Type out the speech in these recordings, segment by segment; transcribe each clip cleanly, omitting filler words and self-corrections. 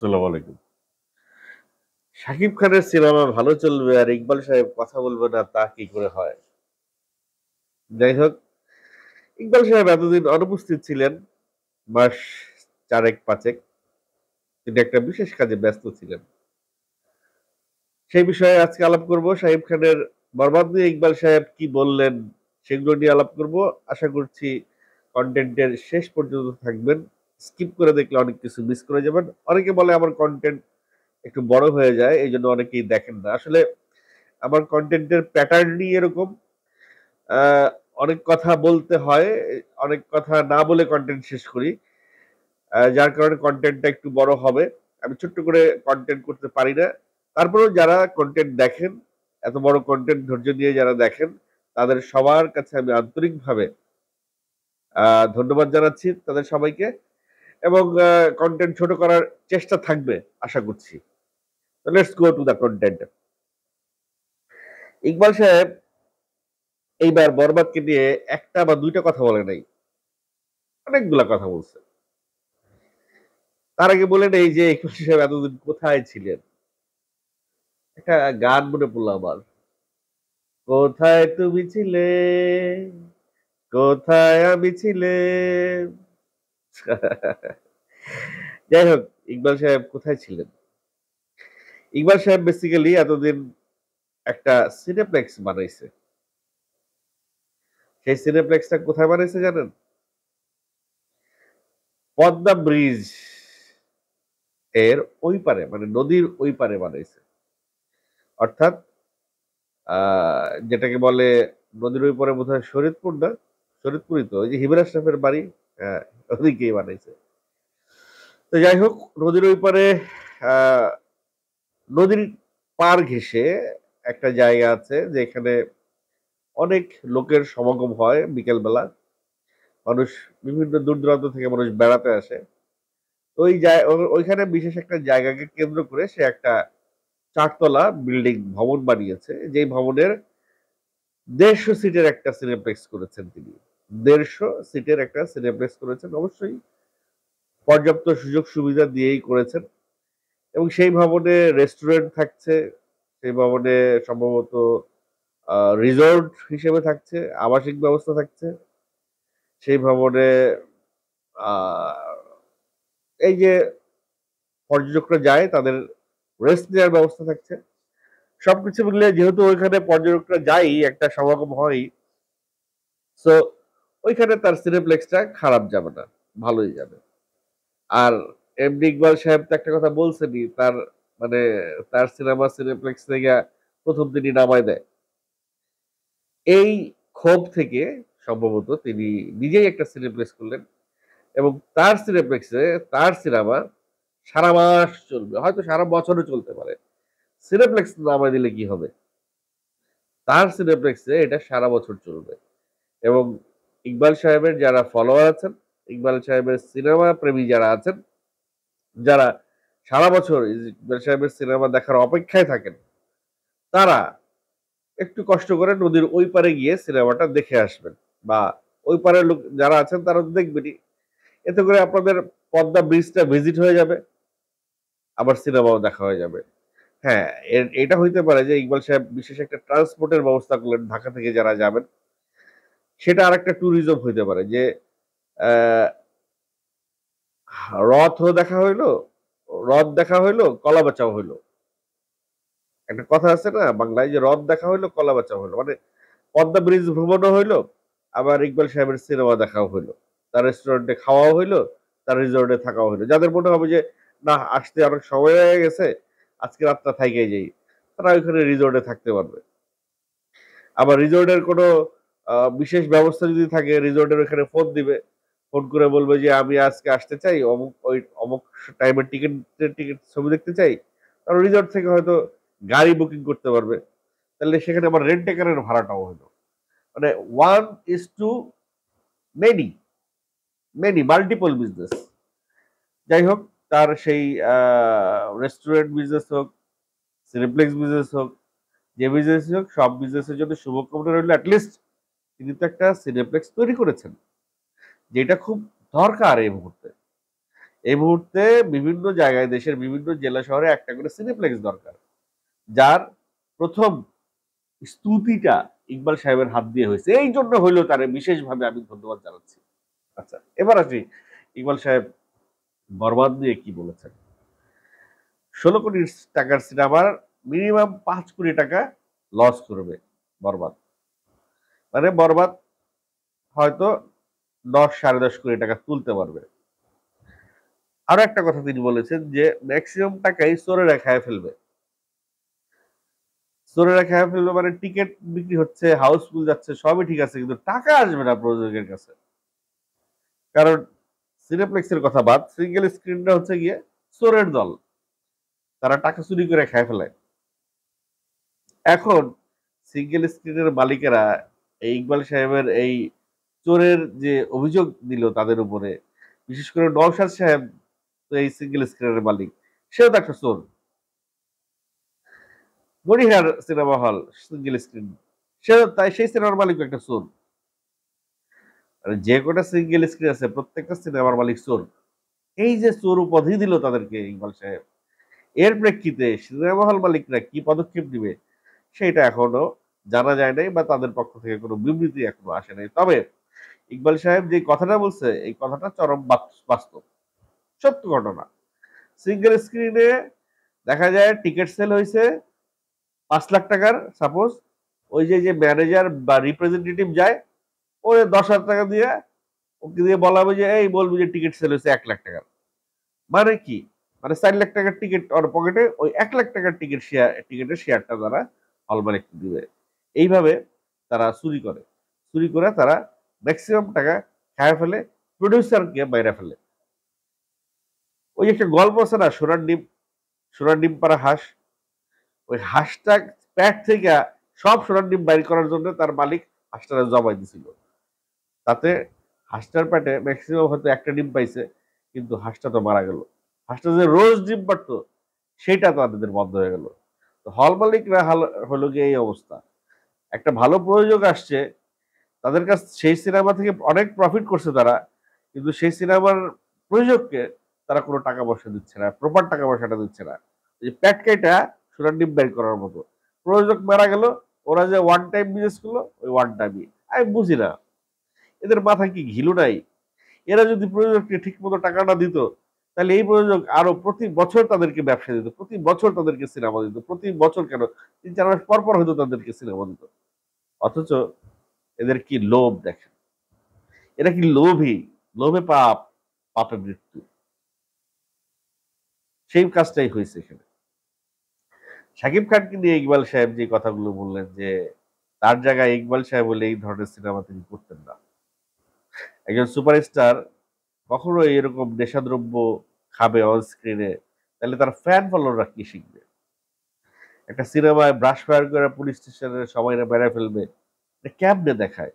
আসসালামু আলাইকুম। শাকিব খানের সিনেমা ভালো চলবে আর ইকবাল সাহেব কথা বলবে না তা কি করে হয়? যাই হোক, ইকবাল সাহেব এতদিন অনুপস্থিত ছিলেন। মাস ৪-৫ তিনি একটা বিশেষ কাজে ব্যস্ত ছিলেন। সেই বিষয়ে আজকে আলাপ করব। শাকিব খানের বরবাদ নিয়ে ইকবাল সাহেব কি বললেন সেগুলো নিয়ে আলাপ করব। আশা করছি কনটেন্টের শেষ পর্যন্ত থাকবেন। স্কিপ করে দেখলে অনেক কিছু মিস করে যাবেন। অনেকে বলে আমার কনটেন্ট একটু বড় হয়ে যায়, এইজন্য অনেকেই দেখেন না। আসলে আমার কনটেন্টের প্যাটার্নই এরকম। আ অনেক কথা বলতে হয়। অনেক কথা না বলে কনটেন্ট শেষ করি। যার কারণে কনটেন্টটা একটু বড় হবে। আমি ছোট্ট করে কনটেন্ট করতে পারি না। তারপরেও যারা কনটেন্ট দেখেন, এত বড় কনটেন্ট ধৈর্য দিয়ে যারা দেখেন, তাদের সবার কাছে আমি আন্তরিকভাবে আ ধন্যবাদ জানাচ্ছি তাদের সবাইকে এবং কনটেন্ট ছোট করার চেষ্টা থাকবে আশা করছি। তো let's go to the content. Iqbal সাহেব এইবার বরবাদকে নিয়ে ১ টা বা ২ টা কথা বলে নাই। অনেকগুলা কথা বলছে। তার আগে বলে নেই যে একুশে সাহেব এতদিন কোথায় ছিলেন? একটা গান মনে পড়লো আমার। কোথায় তুমি ছিলে? কোথায় আমি ছিলেম? যাই হোক, ইকবাল সাহেব কোথায় ছিলেন? ইকবাল সাহেব বেসিক্যালি এতদিন একটা সিনেপ্লেক্স বানাইছে। সেই সিনেপ্লেক্সটা কোথায় বানাইছে জানেন? পদ্মা ব্রিজ এর ওই পারে মানে নদীর ওই পারে বানাইছে। অর্থাৎ আ যেটাকে বলে নদীর ওই পারে বোধহয় শরীয়তপুর না? শরীয়তপুরই তো। ওই যে হিমেল আশরাফের বাড়ি, হ্যাঁ, ওদিকেই বানাইছে। তো যাই হোক, নদীর ওই পারে আ নদীর পাড় ঘেঁষে একটা জায়গা আছে যেখানে অনেক লোকের সমাগম হয় বিকেলবেলা। মানুষ বিভিন্ন দূর-দূরান্ত থেকে মানুষ বেড়াতে আসে। তো ওইখানে বিশেষ একটা জায়গাকে কেন্দ্র করে সে একটা ৪ তলা বিল্ডিং ভবন বানিয়েছে। যেই ভবনের ১৫০ সিটের একটা সিনেপ্লেক্স করেছেন তিনি। ১৫০ সিটের একটা সিনেপ্লেক্স করেছেন। অবশ্যই পর্যাপ্ত সুযোগ সুবিধা দিয়েই করেছেন এবং সেই ভবনে রেস্টুরেন্ট থাকছে। সেই ভবনে সম্ভবত আ রিসোর্ট হিসেবে থাকছে, আবাসিক ব্যবস্থা থাকছে। সেই ভবনে আ এই যে পর্যটকরা যায় তাদের রেস্ট নেওয়ার ব্যবস্থা থাকছে। সবকিছু মিলিয়ে যেহেতু ওইখানে পর্যটকরা যায়ই, একটা সমাগম হয়ই। সো ওইখানে তার সিনেপ্লেক্সটা খারাপ যাবে না, ভালোই যাবে। আর এমডি ইকবাল সাহেব তো একটা কথা বলছেনই, তার মানে তার সিনেমা সিনেপ্লেক্স থেকে ১ম দিনই নামায় দেয়। এই ক্ষোভ থেকে সম্ভবত তিনি নিজেই একটা সিনেপ্লেক্স করলেন এবং তার সিনেপ্লেক্সে তার সিনেমা সারা মাস চলবে। হয়তো সারা বছরও চলতে পারে। সিনেপ্লেক্স নামায় দিলে কি হবে? তার সিনেপ্লেক্সে এটা সারা বছর চলবে এবং ইকবাল সাহেবের যারা ফলোয়ার আছেন, ইকবাল সাহেবের সিনেমা প্রেমী যারা আছেন, যারা সারা বছর ইকবাল সাহেবের সিনেমা দেখার অপেক্ষায় থাকেন, তারা একটু কষ্ট করে নদীর ওই পারে গিয়ে সিনেমাটা দেখে আসবেন। বা ওই পারের লোক যারা আছেন তারা তো দেখবেনই। এতে করে আপনাদের পদ্মা ব্রিজটা ভিজিট হয়ে যাবে, আবার সিনেমাও দেখা হয়ে যাবে। হ্যাঁ, এটা হইতে পারে যে ইকবাল সাহেব বিশেষ একটা ট্রান্সপোর্ট এর ব্যবস্থা করলেন ঢাকা থেকে যারা যাবেন। সেটা আরেকটা ট্যুরিজম হইতে পারে যে অ্যা রথও দেখা হইলো, হ্রদ দেখা হইলো, কলা বেচাও হইলো। একটা কথা আছে না বাংলায় যে রথ দেখা হইলো, কলা বেচা হইলো। মানে পদ্মা ব্রিজ ভ্রমণও হইলো, আবার ইকবাল সাহেবের সিনেমা দেখাও হইলো। তার রেস্টুরেন্টে খাওয়াও হইলো, তার রিসোর্টে থাকাও হইলো। যাদের মনে হবে যে, নাহ আসতে অনেক সময় হয়ে গেছে, আজকে রাতটা থাইকাই যাই। তারা ওইখানে রিসোর্টে থাকতে পারবে। আবার রিসোর্টের কোনো বিশেষ ব্যবস্থা যদি থাকে রিসোর্টের ওখানে ফোন দিবে। ফোন করে বলবে যে, "আমি আজকে আসতে চাই। অমুক টাইমের টিকেট ছবি দেখতে চাই।" কারণ রিসোর্ট থেকে হয়তো গাড়ি বুকিং করতে পারবে। তাহলে সেখানে আবার রেন্ট এ কারের ভাড়াটাও হইলো। মানে 1 is to many, many multiple business. যাই হোক, তার সেই আ রেস্টুরেন্ট বিজনেস হোক, সিনেপ্লেক্স বিজনেস হোক, যে বিজনেসই হোক সব বিজনেসের জন্য শুভকামনা রইলো। এট লিস্ট তিনি তো একটা সিনেপ্লেক্স তৈরি করেছেন। যেটা খুব দরকার এই মুহূর্তে। এই মুহূর্তে বিভিন্ন জায়গায় দেশের বিভিন্ন জেলা শহরে একটা করে সিনেপ্লেক্স দরকার, যার প্রথম স্তুতিটা ইকবাল সাহেবের হাত দিয়ে হয়েছে। এই জন্য হইলো তার বিশেষভাবে আমি ধন্যবাদ জানাচ্ছি। আচ্ছা, এবার আসি ইকবাল সাহেব বরবাদ নিয়ে কি বলেছেন। ১৬ কোটি টাকার সিনেমার মিনিমাম ৫ কোটি টাকা লস করবে বরবাদ। মানে বরবাদ হয়তো ১০-১০.৫ কোটি টাকা তুলতে পারবে। আরো একটা কথা তিনি বলেছেন যে ম্যাক্সিমাম টাকাই চোরেরা খায় ফেলবে। চোরেরা খায় ফেলবে মানে টিকিট বিক্রি হচ্ছে, হাউসফুল যাচ্ছে, সবই ঠিক আছে, কিন্তু টাকা আসবে না প্রযোজকের কাছে। কারণ সিনেপ্লেক্সের কথা বাদ, সিঙ্গেল স্ক্রিনটা হচ্ছে গিয়ে চোরের দল, তারা টাকা চুরি করে খায় ফেলায়। এখন সিঙ্গেল স্ক্রিনের মালিকেরা এই ইকবাল সাহেবের এই চোরের যে অভিযোগ দিল তাদের উপরে, বিশেষ করে নওশাদ সাহেব তো এই সিঙ্গেল স্ক্রিনের মালিক, সেও তো একটা চোর। মনিহার সিনেমা হল সিঙ্গেল স্ক্রিন, সেও তাই সেই সিনেমার মালিক একটা চোর। মানে যে কটা সিঙ্গেল স্ক্রিন আছে প্রত্যেকটা সিনেমার মালিক চোর। এই যে চোর উপাধি দিল তাদেরকে ইকবাল সাহেব, এর প্রেক্ষিতে সিনেমা হল মালিকরা কি পদক্ষেপ নিবে সেটা এখনো জানা যায় নাই, বা তাদের পক্ষ থেকে কোনো বিবৃতি এখনো আসে নাই। তবে ইকবাল সাহেব যে কথাটা বলছে এই কথাটা চরম বাস্তব, সত্য ঘটনা। সিঙ্গেল স্ক্রিনে দেখা যায় টিকিট সেল হয়েছে ৫ লাখ টাকার, সাপোজ। ওই যে ম্যানেজার বা রিপ্রেজেন্টেটিভ যায়, ওই ১০,০০০ টাকা দিয়ে ওকে দিয়ে বলা হবে যে এই বলবি যে টিকিট সেল হয়েছে ১ লাখ টাকার। মানে কি? মানে ৪ লাখ টাকার টিকিট ওর পকেটে, ওই ১ লাখ টাকার টিকিটের শেয়ারটা তারা হল মালিককে দিবে। এইভাবে তারা চুরি করে। চুরি করে তারা ম্যাক্সিমাম টাকা খায় ফেলে, প্রডিউসারকে মাইরা ফেলে। ওই একটা গল্প আছে না, সোনার ডিম পাড়া হাঁস। ওই হাঁসটা প্যাট থেকে সব সোনার ডিম বাইর করার জন্য তার মালিক হাঁসটারে জবাই দিছিল। তাতে হাঁসটার পেটে ম্যাক্সিমাম হয়তো একটা ডিম পাইছে, কিন্তু হাঁসটা তো মারা গেল। হাঁসটা যে রোজ ডিম পারতো সেটা তাদের বন্ধ হয়ে গেল। তো হল মালিকরা হলো গিয়ে এই অবস্থা। একটা ভালো প্রযোজক আসছে, তাদের কাছ সেই সিনেমা থেকে অনেক প্রফিট করছে তারা, কিন্তু সেই সিনেমার প্রযোজককে তারা কোনো টাকা পয়সা দিচ্ছে না, প্রপার টাকা পয়সাটা দিচ্ছে না। এই প্যাট কাইটা সোনার ডিম বের করার মতো। প্রযোজক মারা গেল, ওরা যে ওয়ান টাইম বিজনেস করলো ওই ওয়ান টাইমই। আমি বুঝি না এদের মাথায় কি ঘিলু নাই। এরা যদি প্রযোজককে ঠিক মতো টাকা না দিত, তাহলে এই প্রযোজক আরো প্রতি বছর তাদেরকে ব্যবসা দিত, প্রতি বছর তাদেরকে সিনেমা দিত, প্রতি বছর কেন ৩-৪ মাস পর পর হয়তো তাদেরকে সিনেমা দিত। অথচ এদের কি লোভ দেখেন, এরা কি লোভী, লোভে পাপ, পাপে মৃত্যু। সেই কাজটাই হয়েছে এখানে। শাকিব খানকে নিয়ে ইকবাল সাহেব যে কথাগুলো বললেন যে তার জায়গায় ইকবাল সাহেব হলে এই ধরনের সিনেমা তিনি করতেন না। একজন সুপারস্টার কখনো এরকম নেশাদ্রব্য খাবে অন স্ক্রিনে, তাহলে তার ফ্যান ফলোয়াররা কি শিখবে? একটা সিনেমায় ব্রাশ ফায়ার করে পুলিশ স্টেশনের সবাই মেরে ফেলবে, এটা কেমনে দেখায়?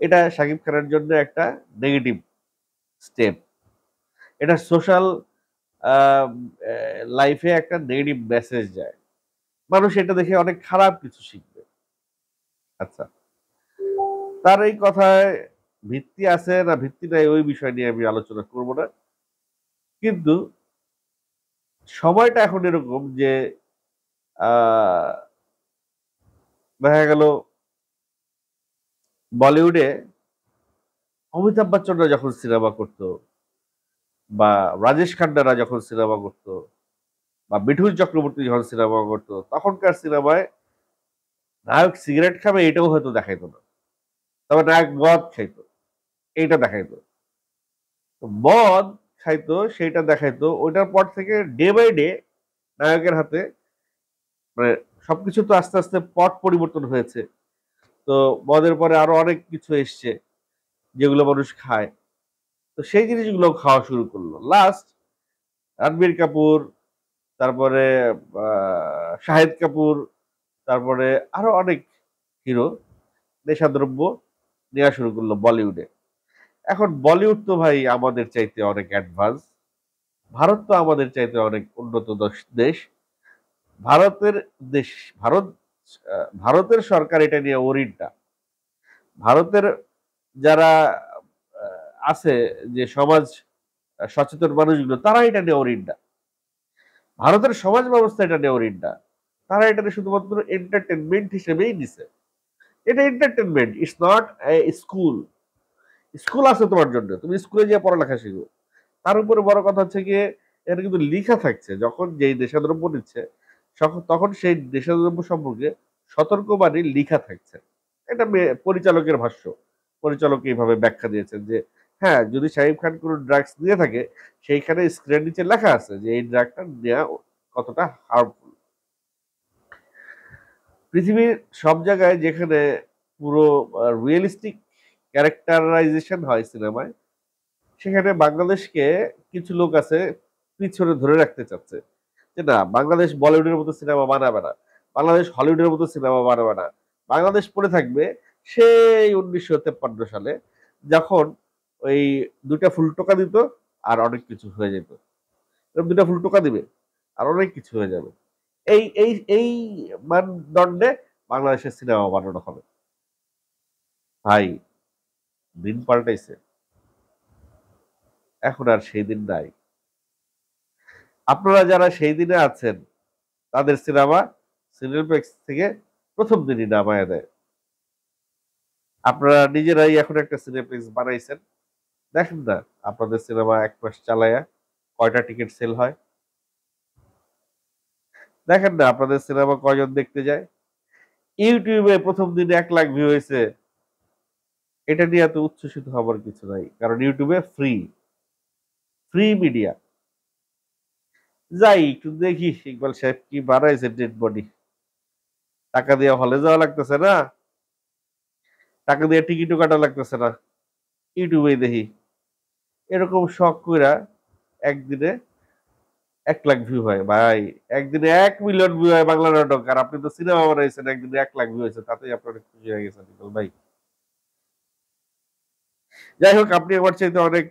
এটা শাকিব খানের জন্য একটা নেগেটিভ স্টেপ। এটা সোশ্যাল লাইফে একটা নেগেটিভ মেসেজ যায়, মানুষ এটা দেখে অনেক খারাপ কিছু শিখবে। আচ্ছা, তার এই কথায় ভিত্তি আছে না ভিত্তি নাই ওই বিষয় নিয়ে আমি আলোচনা করব না, কিন্তু সময়টা এখন এরকম যে আহ, দেখা গেল বলিউডে অমিতাভ বচ্চনরা যখন সিনেমা করতো, বা রাজেশ খান্নারা যখন সিনেমা করতো, বা মিঠুন চক্রবর্তী যখন সিনেমা করতো, তখনকার সিনেমায় নায়ক সিগারেট খাবে এটাও হয়তো দেখাইতো না, তবে নায়ক মদ খাইতো এইটা দেখাইতো। তো মদ খাইতো সেটা দেখাইতো, ওইটার পর থেকে ডে বাই ডে নায়কের হাতে মানে সবকিছু তো আস্তে আস্তে পট পরিবর্তন হয়েছে। তো মদের পরে আরো অনেক কিছু এসছে যেগুলো মানুষ খায়, তো সেই জিনিসগুলো খাওয়া শুরু করলো। লাস্ট রণবীর কাপুর, তারপরে শাহিদ কাপুর, তারপরে আরো অনেক হিরো নেশাদ্রব্য নেওয়া শুরু করলো বলিউডে। এখন বলিউড তো ভাই আমাদের চাইতে অনেক অ্যাডভান্স, ভারত তো আমাদের চাইতে অনেক উন্নত দেশ। ভারতের দেশ ভারত ভারতের সরকার এটা নিয়ে ওরিড না। ভারতের যারা আছে, যে সমাজ সচেতন মানুষগুলো তারা এটা নেওয়ার না। ভারতের সমাজ ব্যবস্থা এটা নেওয়ার না। তারা এটা শুধুমাত্র এন্টারটেনমেন্ট হিসেবেই নিছে। এটা entertainment, it's not a school. School আছে তোমার জন্য, তুমি স্কুলে গিয়ে পড়ালেখা শিখো। তার উপরে বড় কথা হচ্ছে গিয়ে এটা কিন্তু লিখা থাকছে, যখন যেই নেশাদ্রব্য নিচ্ছে তখন সেই নেশাদ্রব্য সম্পর্কে সতর্কবাণী লিখা থাকছে। এটা পরিচালকের ভাষ্য। পরিচালক এইভাবে ব্যাখ্যা দিয়েছেন যে হ্যাঁ, যদি শাহিব খান কোনো ড্রাগস নিয়ে থাকে সেইখানে স্ক্রিনের নিচে লেখা আছে যে এই ড্রাগটা নেওয়া কতটা হার্মফুল। পৃথিবীর সব জায়গায় যেখানে পুরো রিয়েলিস্টিক ক্যারেক্টারাইজেশন হয় সিনেমায়, সেখানে বাংলাদেশকে কিছু লোক আছে পিছনে ধরে রাখতে চাচ্ছে যে না, বাংলাদেশ বলিউডের মতো সিনেমা বানাবে না, বাংলাদেশ হলিউডের মতো সিনেমা বানাবে না। বাংলাদেশ পড়ে থাকবে সেই 1953 সালে, যখন ওই দুটা ফুল টোকা দিত আর অনেক কিছু হয়ে যেত। এরকম দুটা ফুল টোকা দিবে আর অনেক কিছু হয়ে যাবে। এই এই এই মানদণ্ডে বাংলাদেশের সিনেমা বানানো হবে। ভাই, দিন পাল্টাইছে, এখন আর সেই দিন নাই। আপনারা যারা সেই দিনে আছেন তাদের সিনেমা সিনেপ্লেক্স থেকে প্রথম দিনই নামায় দেয়। আপনারা নিজেরাই এখন একটা সিনেপ্লেক্স বানাইছেন, দেখেন না আপনাদের সিনেমা 1 মাস চালায়া কয়টা টিকিট সেল হয়। দেখেন না আপনাদের সিনেমা কয়জন দেখতে যায়। ইউটিউবে প্রথম দিনে 1 লাখ ভিউ হয়েছে, এটা নিয়ে এত উচ্ছ্বসিত হবার কিছু নাই, কারণ ইউটিউবে ফ্রি, ফ্রি মিডিয়া। যাই একটু দেখি ইকবাল সাহেব কি বানাইছে ডেড বডি। টাকা দিয়ে হলে যাওয়া লাগতেছে না, টাকা দিয়ে টিকিটও কাটা লাগতেছে না, ইউটিউবেই দেখি। এরকম শখ কইরা একদিনে 1 লাখ ভিউ হয় ভাই। একদিনে 1 মিলিয়ন ভিউ হয় বাংলা নাটক, আর আপনি তো সিনেমা বানাইছেন একদিনে 1 লাখ ভিউ হয়েছে, তাতেই আপনার অনেক খুশি হয়ে গেছেন ইকবাল ভাই। যাই হোক, আপনি আমার চাইতে অনেক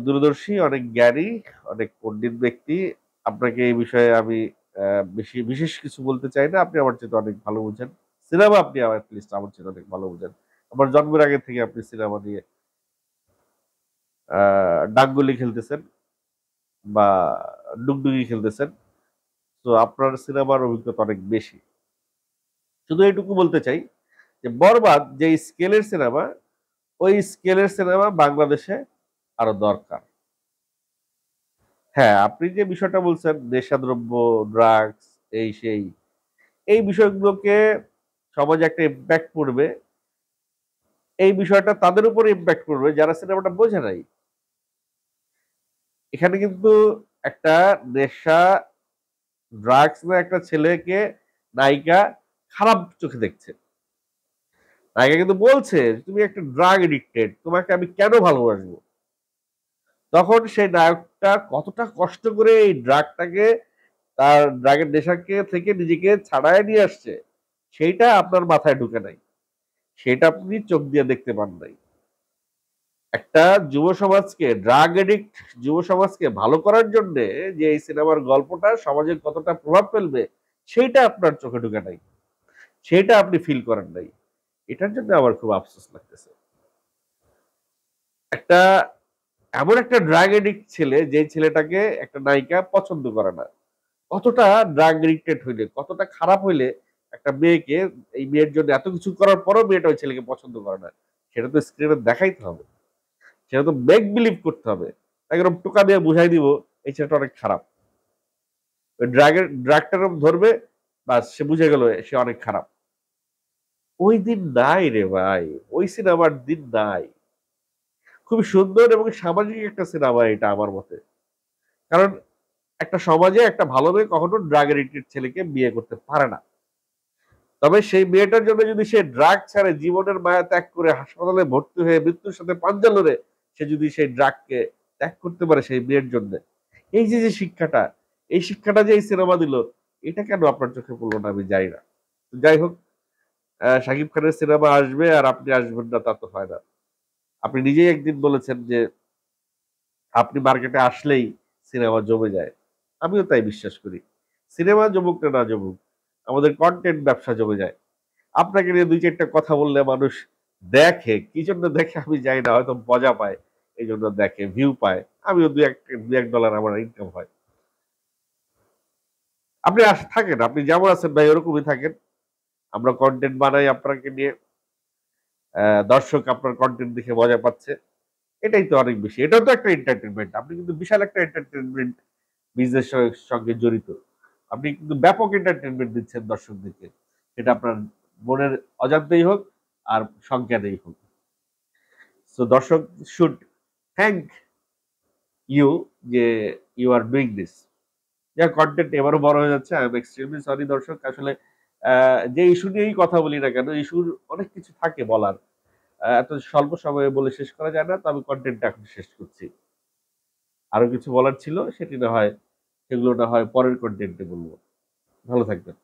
দূরদর্শী, অনেক জ্ঞানী, অনেক পণ্ডিত ব্যক্তি। আপনাকে এই বিষয়ে আমি বেশি বিশেষ কিছু বলতে চাই না। আপনি আমার চাইতে অনেক ভালো বুঝেন সিনেমা, আপনি অ্যাটলিস্ট আমার চাইতে অনেক ভালো বুঝেন। আমার জন্মের আগে থেকে আপনি সিনেমা নিয়ে ডাঙ্গুলি খেলতেছেন বা ডুগডুগি খেলতেছেন, তো আপনার সিনেমার অভিজ্ঞতা অনেক বেশি। শুধু এইটুকু বলতে চাই যে বরবাদ যে স্কেলের সিনেমা, ওই স্কেলের সিনেমা বাংলাদেশে আরো দরকার। হ্যাঁ, আপনি যে বিষয়টা বলছেন নেশাদ্রব্য, ড্রাগস, এই সেই, এই বিষয়গুলোকে সমাজে একটা ইম্প্যাক্ট পড়বে। এই বিষয়টা তাদের উপর ইম্প্যাক্ট করবে যারা সিনেমাটা বোঝে নাই। এখানে কিন্তু একটা নেশা, ড্রাগস না একটা ছেলেকে নায়িকা খারাপ চোখে দেখছে। নায়িকা কিন্তু বলছে তুমি একটা ড্রাগ এডিক্টেড, তোমাকে আমি কেন ভালোবাসবো। তখন সেই নায়কটা কতটা কষ্ট করে এই ড্রাগটাকে, তার ড্রাগের নেশাকে থেকে নিজেকে ছাড়াই নিয়ে আসছে, সেইটা আপনার মাথায় ঢুকে নাই, সেটা আপনি চোখ দিয়ে দেখতে পান নাই। একটা যুব সমাজকে, ড্রাগ এডিক্ট যুব সমাজকে ভালো করার জন্য যে এই সিনেমার গল্পটা সমাজে কতটা প্রভাব ফেলবে, সেইটা আপনার চোখে ঢুকে নাই, সেটা আপনি ফিল করেন নাই। এটার জন্য আমার খুব আফসোস লাগতেছে। একটা এমন একটা ড্রাগ এডিক্ট ছেলে, যে ছেলেটাকে একটা নায়িকা পছন্দ করে না, কতটা ড্রাগ এডিক্টেড হইলে, কতটা খারাপ হইলে একটা মেয়েকে, এই মেয়ের জন্য এত কিছু করার পরও মেয়েটা ওই ছেলেকে পছন্দ করে না, সেটা তো স্ক্রিনে দেখাইতে হবে, সেটা তো মেক বিলিভ করতে হবে। একদম টোকা দিয়ে বুঝাই দিব এই ছেলেটা অনেক খারাপ। ওই ড্রাগটা ধরবে, বাস সে বুঝে গেল সে অনেক খারাপ। ওই দিন নাই রে ভাই, ওই সিনেমার দিন নাই। খুবই সুন্দর এবং সামাজিক একটা সিনেমা এটা আমার মতে। কারণ একটা সমাজে একটা ভালো মেয়ে কখনো ড্রাগ এডিক্টেড ছেলেকে বিয়ে করতে পারে না। তবে সেই মেয়েটার জন্য যদি সে ড্রাগ ছাড়ে, জীবনের মায়া ত্যাগ করে হাসপাতালে ভর্তি হয়ে মৃত্যুর সাথে পাঞ্জা লড়ে সে যদি সেই ড্রাগকে ত্যাগ করতে পারে সেই মেয়ের জন্য, এই যে যে শিক্ষাটা, এই শিক্ষাটা যে এই সিনেমা দিল, এটা কেন আপনার চোখে পড়লো না আমি জানি না। যাই হোক, শাকিব খানের সিনেমা আসবে আর আপনি আসবেন না তা তো হয় না। আপনি নিজেই একদিন বলেছেন যে আপনি মার্কেটে আসলেই সিনেমা জমে যায়। আমিও তাই বিশ্বাস করি। সিনেমা জমুক না জমুক, আমাদের কন্টেন্ট ব্যবসা জমে যায়। আপনাকে নিয়ে 2-4টা কথা বললে মানুষ দেখে, কি জন্য দেখে আমি জানি না, হয়তো মজা পায়। এই জন্য দেখে, ভিউ পায়। আমিও $2-1 আমার ইনকাম হয়। আপনি থাকেন, আপনি যেমন আছেন ভাই ওরকমই থাকেন। আমরা কনটেন্ট বানাই আপনাকে নিয়ে। দর্শক আপনার কনটেন্ট দেখে মজা পাচ্ছে। এটাই তো অনেক বেশি। এটাও তো একটা এন্টারটেইনমেন্ট। আপনি কিন্তু বিশাল একটা এন্টারটেইনমেন্ট বিজনেস সঙ্গে জড়িত। আপনি কিন্তু ব্যাপক এন্টারটেইনমেন্ট দিচ্ছেন দর্শকদেরকে। সেটা আপনার মনের অজান্তেই হোক আর সংজ্ঞাতেই হোক। সো দর্শক শুড থ্যাংক ইউ যে ইউ আর ডুইং দিস। যার কনটেন্ট এবারও বড় হয়ে যাচ্ছে। আই এম এক্সট্রিমলি সরি দর্শক। আসলে যে ইস্যু নিয়েই কথা বলি না কেন, ইস্যুর অনেক কিছু থাকে বলার। এত স্বল্প সময়ে বলে শেষ করা যায় না। তো আমি কনটেন্টটা এখন শেষ করছি। আরো কিছু বলার ছিল সেগুলো না হয় পরের কনটেন্টে বলব। ভালো থাকবেন।